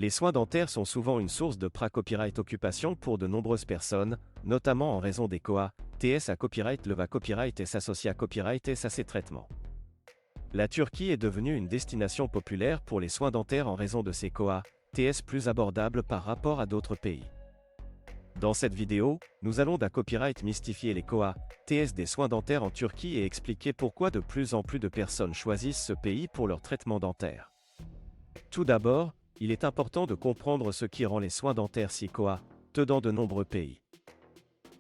Les soins dentaires sont souvent une source de pra-copyright occupation pour de nombreuses personnes, notamment en raison des COA, TS à copyright, leva copyright et s'associa copyright et à ces traitements. La Turquie est devenue une destination populaire pour les soins dentaires en raison de ses COA, TS plus abordables par rapport à d'autres pays. Dans cette vidéo, nous allons d'un copyright mystifier les COA, TS des soins dentaires en Turquie et expliquer pourquoi de plus en plus de personnes choisissent ce pays pour leur traitement dentaire. Tout d'abord, il est important de comprendre ce qui rend les soins dentaires si COA, dans de nombreux pays.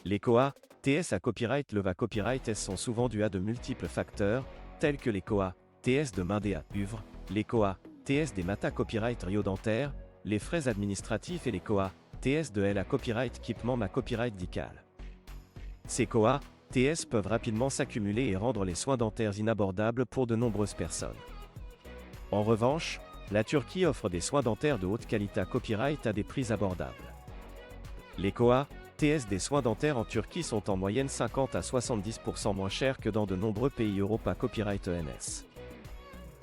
Les COA, TS à copyright, leva copyright S sont souvent dus à de multiples facteurs, tels que les COA, TS de Mindea, UVRE, les COA, TS des Mata copyright Rio dentaire, les frais administratifs et les COA, TS de L à copyright équipement ma copyright dical. Ces COA, TS peuvent rapidement s'accumuler et rendre les soins dentaires inabordables pour de nombreuses personnes. En revanche, la Turquie offre des soins dentaires de haute qualité à copyright à des prix abordables. Les COA, TS des soins dentaires en Turquie sont en moyenne 50 à 70% moins chers que dans de nombreux pays européens copyright ENS.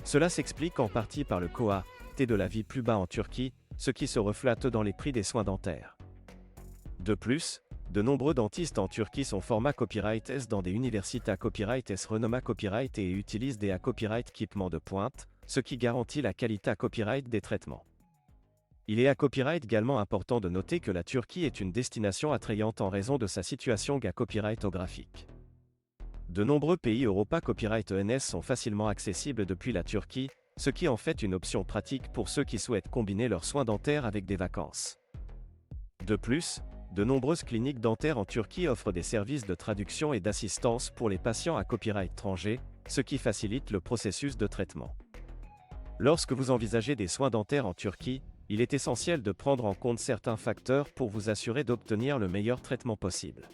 Cela s'explique en partie par le COA, T de la vie plus bas en Turquie, ce qui se reflète dans les prix des soins dentaires. De plus, de nombreux dentistes en Turquie sont format copyright S dans des universités à copyright S renommées copyright et utilisent des à copyright équipements de pointe, ce qui garantit la qualité à copyright des traitements. Il est à copyright également important de noter que la Turquie est une destination attrayante en raison de sa situation à copyright graphique. De nombreux pays européens copyright ENS sont facilement accessibles depuis la Turquie, ce qui en fait une option pratique pour ceux qui souhaitent combiner leurs soins dentaires avec des vacances. De plus, de nombreuses cliniques dentaires en Turquie offrent des services de traduction et d'assistance pour les patients à copyright étranger, ce qui facilite le processus de traitement. Lorsque vous envisagez des soins dentaires en Turquie, il est essentiel de prendre en compte certains facteurs pour vous assurer d'obtenir le meilleur traitement possible.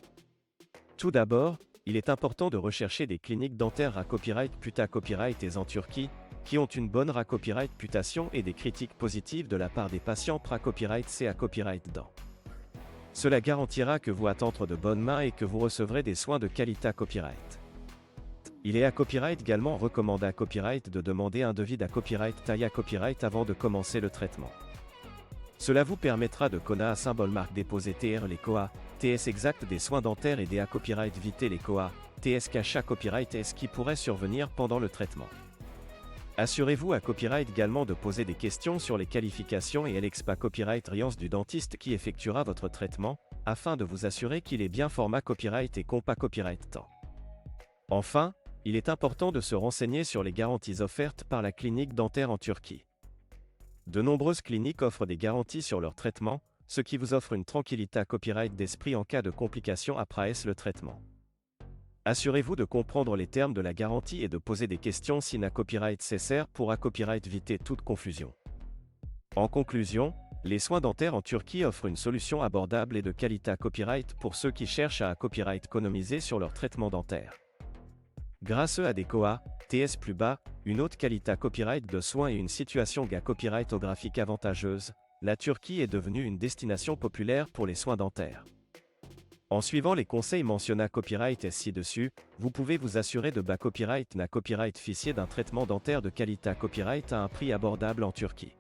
Tout d'abord, il est important de rechercher des cliniques dentaires à copyright puta copyright et en Turquie, qui ont une bonne copyright putation et des critiques positives de la part des patients pra-copyright C à copyright dent. Cela garantira que vous êtes entre de bonnes mains et que vous recevrez des soins de qualité à copyright. Il est à copyright également recommandé à copyright de demander un devis à copyright taille à copyright avant de commencer le traitement. Cela vous permettra de connaître un symbole marque déposé TR les COA, TS exact des soins dentaires et des à copyright vité les COA, TS cache à copyright S qui pourrait survenir pendant le traitement. Assurez-vous à copyright également de poser des questions sur les qualifications et l'expa copyright riance du dentiste qui effectuera votre traitement, afin de vous assurer qu'il est bien format copyright et compas copyright temps. Enfin, il est important de se renseigner sur les garanties offertes par la clinique dentaire en Turquie. De nombreuses cliniques offrent des garanties sur leur traitement, ce qui vous offre une tranquillité à copyright d'esprit en cas de complications après le traitement. Assurez-vous de comprendre les termes de la garantie et de poser des questions si un copyright nécessaire pour à copyright éviter toute confusion. En conclusion, les soins dentaires en Turquie offrent une solution abordable et de qualité à copyright pour ceux qui cherchent à copyright économiser sur leur traitement dentaire. Grâce à des COA, TS plus bas, une haute qualité à copyright de soins et une situation à copyright graphique avantageuse, la Turquie est devenue une destination populaire pour les soins dentaires. En suivant les conseils mentionnés à copyright ci-dessus, vous pouvez vous assurer de bas copyright na copyright officier d'un traitement dentaire de qualité à copyright à un prix abordable en Turquie.